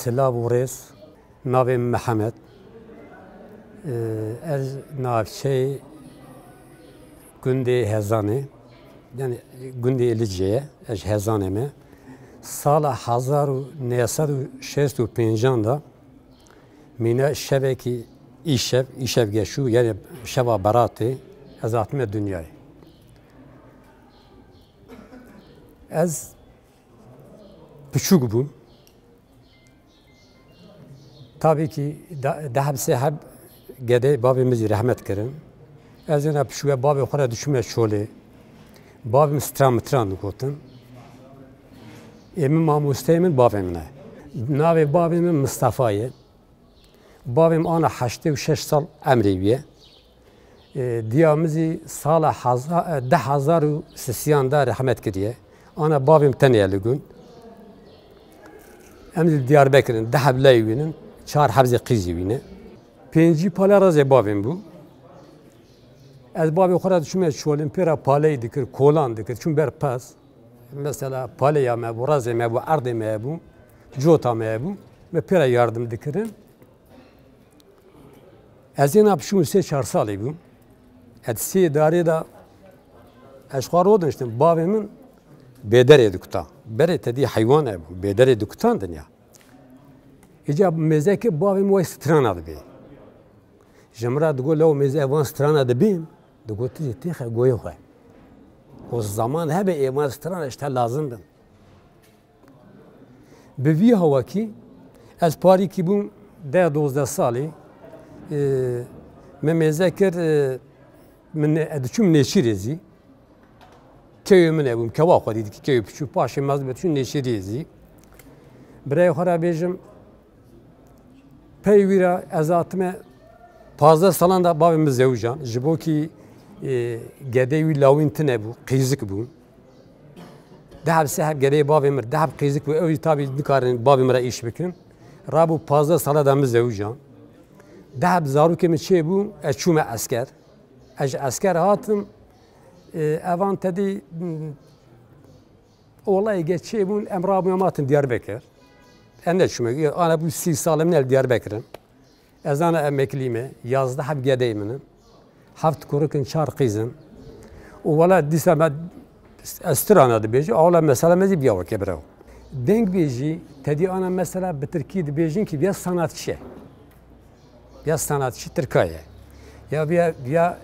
Silav û rêz, navê min Mihemed. Ez navçeyê gundê Hezanê, yani gundê Êliceyê, ez ji Hezanê me. Sala 1965 da mîne şevekî îşev geşû, yani şeva beratê, ez hatime dünyayê. Ez piçûk bûm. Tabii ki dehebsê heb gedê bavê min jî rehmet kirin. Ez êna piçû bavê xwe re dişûme şolê. Bavê min stran digotin. Ê min mamosteyê min bavê min e. Navê bavê min Mustafa ye. Bavê min ana 86 sal emrê wî ye. Diya min jî sala 2003 da rehmet kiriye. Ana bavê min tenê li gund. Em li Diyarbekir'in deheb leyê wînin, çar hebzê qîzî wîne. Pêncî pala razê bavê min bû. Ez bavê xwe re dişûme şolên pêra paleyê dikir, kolan dikir, çûn ber pez. Mesela paleya me bû, razê me bû, erdê me bû, cota me bû, me pêra yardım dikirin. Ez êna pişûn 3-4 salê bûm. Ez sê darê da ez xwe rodiniştim, bavê min bêderê dikuta. Berê tedî heywan e bû, bêderê dikutan dinya. Îca mêzekê bavê min wey strana dibe. Ji min re digot lew mêze evan strana dibêm, digot tu jî têxe goyê xwe. O zaman hebe evan strana ji te lazim bin. Bi vî hewekî ez parîkî bûm 10-12 salê. Me mêze kir min diçûm Nêşîrê zî. Keyê min hebûm, kewa xwe dîdî keyê piçû paşê mez dibe diçûn Nêşîrê zî. Birayê xwe re bêjim pey wî re ez hatime 15 salan da bavê min zewcan. Ji bo kî gedê wî lawîn tune bû, qîzik bû. Dehebsê heb gedeyê bavê min deheb qîzik bû, ew jî tabî nikarin bavê min re îş bikin. Rabû 15 sala da min zewcan. Deheb zarokê min çê bû, ez çûme esker. Ez ji esker hatim, evan tedî olayê geçê bûn, em rabûn em hatin Diyarbekir. Em neçûme, ana bû 30 salê min li Diyarbekir'im. Ez ana emeklî me, yazda heb gedeyê min in. Heft kurukin, 4 qîzin. û wela dîsa me ez strana dibêjim, awla mesela me jî biya weke biraw. Deng bêjî, tedî ana mesela bi Tirkî dibêjin ki biya sanatçı. Biya sanatçı Tirkiye. Ya biya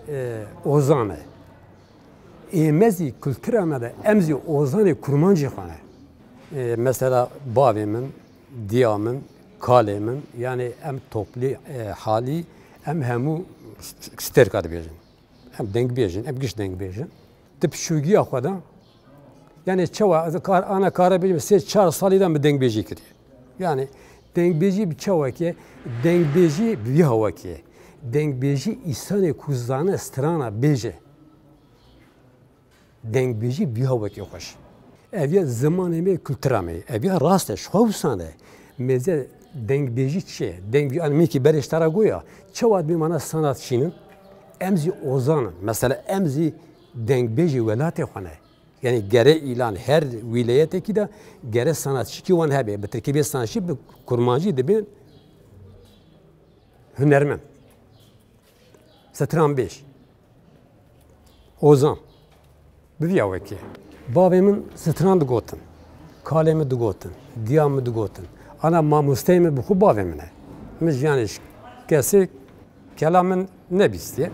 ozan e. Êmezî kultura me de em jî ozanê kurmancî xwe ne. Mesela bavê min, diya min, kalê min, yani em toplî halî em hemû stêrka dibêjin. Em deng bêjin, em giş deng bêjin. Di piçûgiya xwe de yani çawa ana kara bêjim 3-4 salî de min dengbêjî kiriye. Yani dengbêjî bi çawekê, dengbêjî bi vî hewekê. Dengbêjî îsanê ku zane strana bêje. Dengbêjî bi vî hewekê xweş. Ev ya zimanê me, kultura me, ev ya rast e, ji xwe wisa ne. Mêze dengbêjî çi ye? Dengbêjî an mîkî berê tera goya, çawa dibê mana sanatçînin, em jî ozanin. Mesela em jî dengbêjî welatê xwe ne. Yani gere ilan her wilayetekî de gere sanatçî ki wan hebe. Bi Tirkî bê sanatçî, bi kurmancî dibên hunermend. Stranbêj, ozan. Bi vî hewekê. Bavê min stran digotin, kalê min digotin, diya min digotin. Ana mamosteyê min bi xwe bavê min e. Min jî yani kesê kelam min nebîstiye.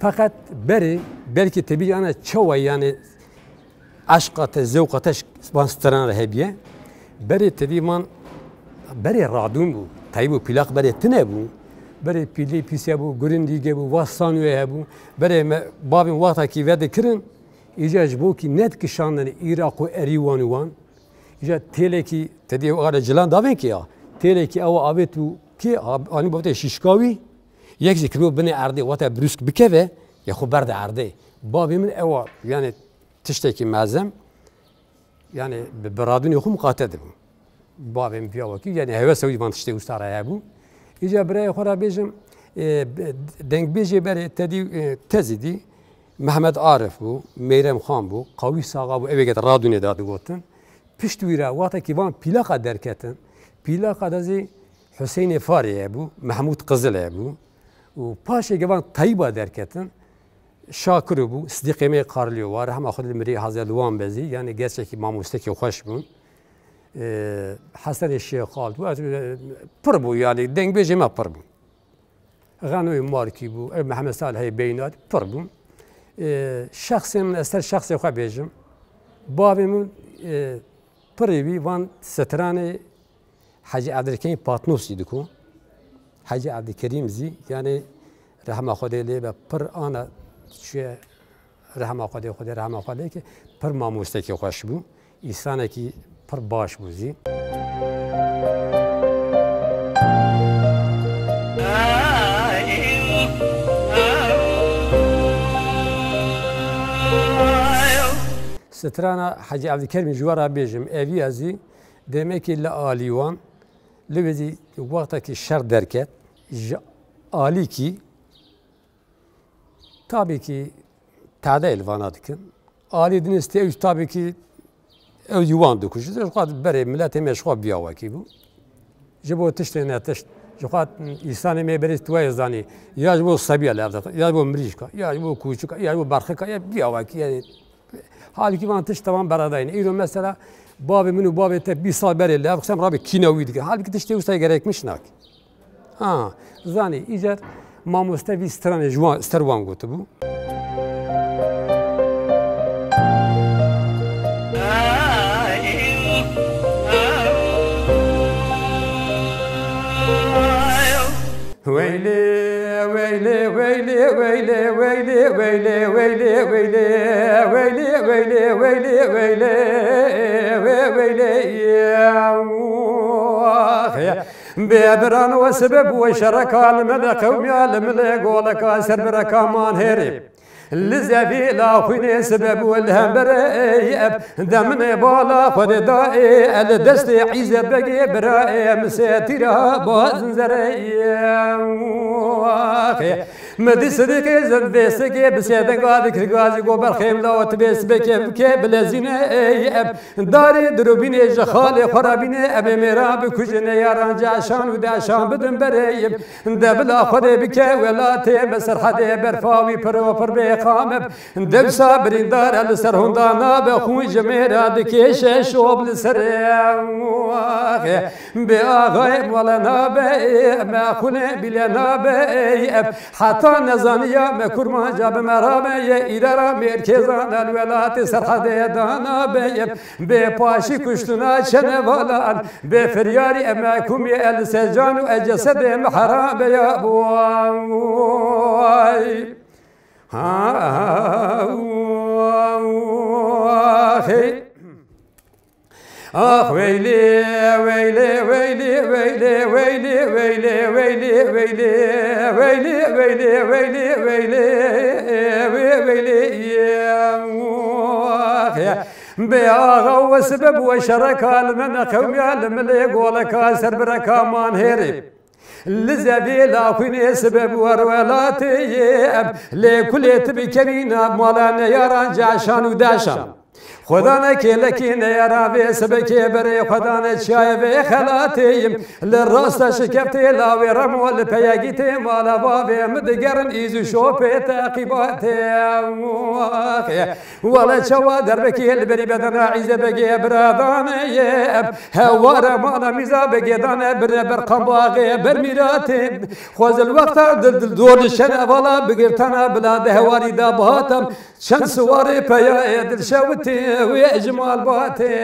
Fakat berê, belkî tebî ana çawa yani aşka te, zevka te van stran re hebiye. Berê tedî man, berê radûn bû, tayî bû pilak berê tune bû. Berê pîlê pîsya bû, gurindîge bû, vas sanûyê hebû. Berê me bavên watekî ve dikirin, îca ji bo kî nedikişandin Iraq û Erîwan wan. İca têlekî, tedî ew ara cilan davên ki ya, têlekî ew avêt û kê anî bo te şîşkawî, yek jî kiriyo binê erdê, wate brûsk bikeve, ya xwe berde erdê. Bavê min ew yani tiştekî mezem, yani bi radûnê xwe miqate dibû. Bavê min piya wekî, yani hewesa wî van tiştê wisa re hebû. İca birayê xwe re bêjim, dengbêjê berê tedî tezî dî, Mehmed Arif bû, Meyrem Xan bû, Qawî Saxa bû, evê get radûnê da digotin. Pişt wî re watekî van pîlaka derketin, پیلا قدازی حسین فاری ابو محمود قزل ابو و پاشه جوان طیبه درکتن شاکر بو صدیقی می قارلیو واره هم آخر مری حاضر دوام بزی یعنی گرچه که ماموسته خوش بون حسن الشيخ قال پر بو يعني دنگ بيجي ما پر بو غنوي ماركي بو محمد صالح بينات پر بو شخصي من اثر شخصي خو بيجم بابي من پريبي وان ستراني حاجي عبد الكريم باتنوس يدكو حاجي عبد الكريم زي يعني رحمه خدي لي پر انا شو رحمه خدي رحمه خدي که پر ماموسته خوش بو انسانه کی پر باش بوزی سترانا حاجی عبدالکریم جوارا بیجم اوی ازی demek ki aliwan levezi vaktaki şer derket ali ki tabii ki tada elvanadıkın ali diniste tabii ki ev yuvan dokuşuz. Fakat bere millete meşgul bir yava ki bu. Jebo tiştene tişt. Fakat insan meberiz tuvaye zani. Ya jebo sabiye lavda. Ya jebo mrişka. Ya jebo kuçuka. Ya jebo barxka. Ya bir yava ki yani. Halbuki van tişt tamam beradayın. İro mesela babı minu babı te bir sal bere lav. Ksem rabi kinavi dik. Halbuki tişte ustaya gerekmiş nak. Ha zani icat mamuste bir strane juan stervan gotu bu. Veyle veyle veyle veyle veyle veyle veyle veyle veyle veyle veyle veyle veyle ya بأبران وسبب وشركا الملا قومي الملا قولك سربر كمان هرب لزبي لا خني سبب والهم بريب دمن بالا خد دائي الدست عيز بقي برائي مساتيرها بازنزري مدي صديقي زد بيسكي بسيدن قادك غازي قبر خيم لا وتبيس بكي بكي بلازينه اب داري دروبيني جخالي خرابيني ابي ميراب كجنه ياران جاشان وداشان بدن بريب دبلا خد بكي ولا تي بسر حدي برفاوي برو پر بقامب دب صابرين دار السر هندانا بخوي جميرا دكيش شوب لسر باغايب ولا نابي ما خلي بلا نابي حتى نزانيا مكرما جاب مرامي إدارة مركزان الولايات سرحدة دانا بيب بپاشي كشتنا شنوالان بفرياري أماكم السجان وأجسد محرام يا بواي آخ ويلي ويلي ويلي ويلي ويلي ويلي ويلي ويلي ويلي ويلي ويلي ويلي ويلي يا بياغا وسبب وشركا لمن قومي الملي قولك سربرك مان هرب لزبي لا كوني سبب ورولاتي لكل تبكرينا مولانا يران جاشان وداشان خدا نکلکی نیارابی سبکی بری خدا نشای به خلاتیم لراست شکفتی لاوی رمول پیگیتی مالا بابی مدگرن ایزو شوپی تاقیباتی ولا شوا دربکی البری بدن عیزه بگی برادانه هوار مالا میزا بگی دانه بر قنباغی بر میراتیم خوز الوقت دل دور شنه والا بگیرتنا بلاد هواری دابهاتم شن سواری پیا دل شوتی ويجمال باتي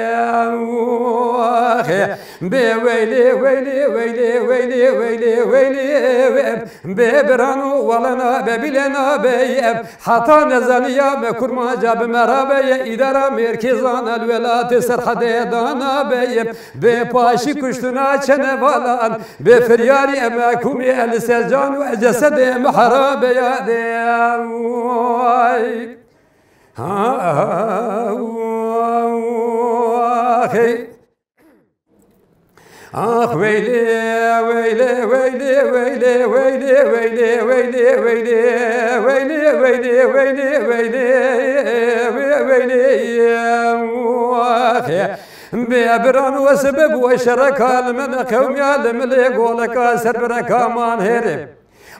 بويلي ويلي ويلي ويلي ويلي ويلي ببرانو ولنا ببلنا بيب حتى نزانيا بكرما جاب مرابي إدارة مركزان الولايات سرحدة دانا بيب بپاشي كشتنا شنوالان بفرياري أماكمي السجان وجسد محراب يا ديواي آخ ويلي ويلي ويلي ويلي ويلي ويلي ويلي ويلي ويلي ويلي ويلي ويلي ويلي بيبران وسبب وشرك من قوم يعلم لي قولك سربرك مان هرب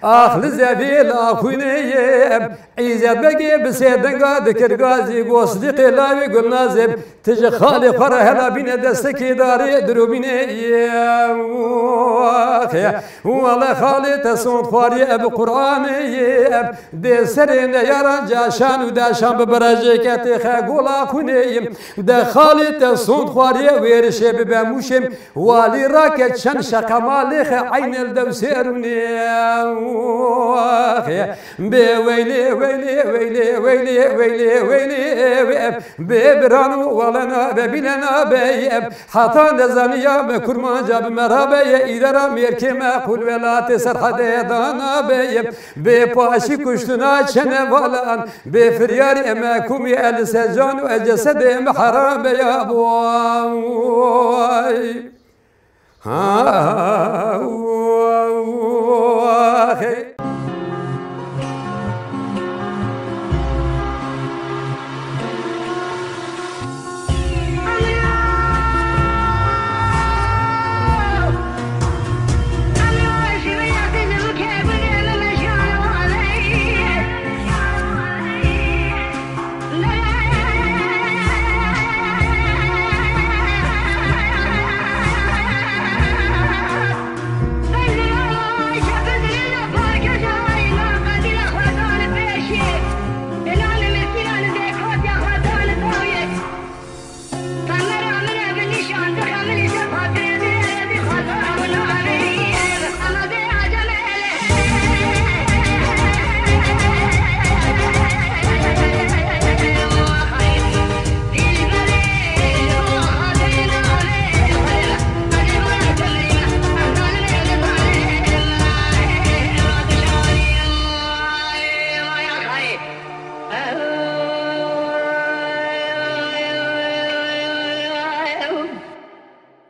آخر زبيل آخونيب عيزت بقي بسيدن قاد كرقازي وصديق لاوي قل نازب تجي خالي قره هلا بين دستكي داري دروبيني والله خالي تصون خواري اب قرآني دي سرين ياران جاشان وداشان ببرجيكتي خاقول آخونيب ده خالي تصون خواري ويرشي بباموشم والي راكت شنشا قمالي عين الدوسيروني بويلي ويلي ويلي ويلي ويلي ويلي ببرانو ولنا ببلنا بيب حتى نزانيا بكرمان جاب مرابي إذا ميركي ما قول ولا تسرح دانا بيب بباشي كشتنا شنه ولان بفرياري اماكمي السجان وجسد محرام يا بوي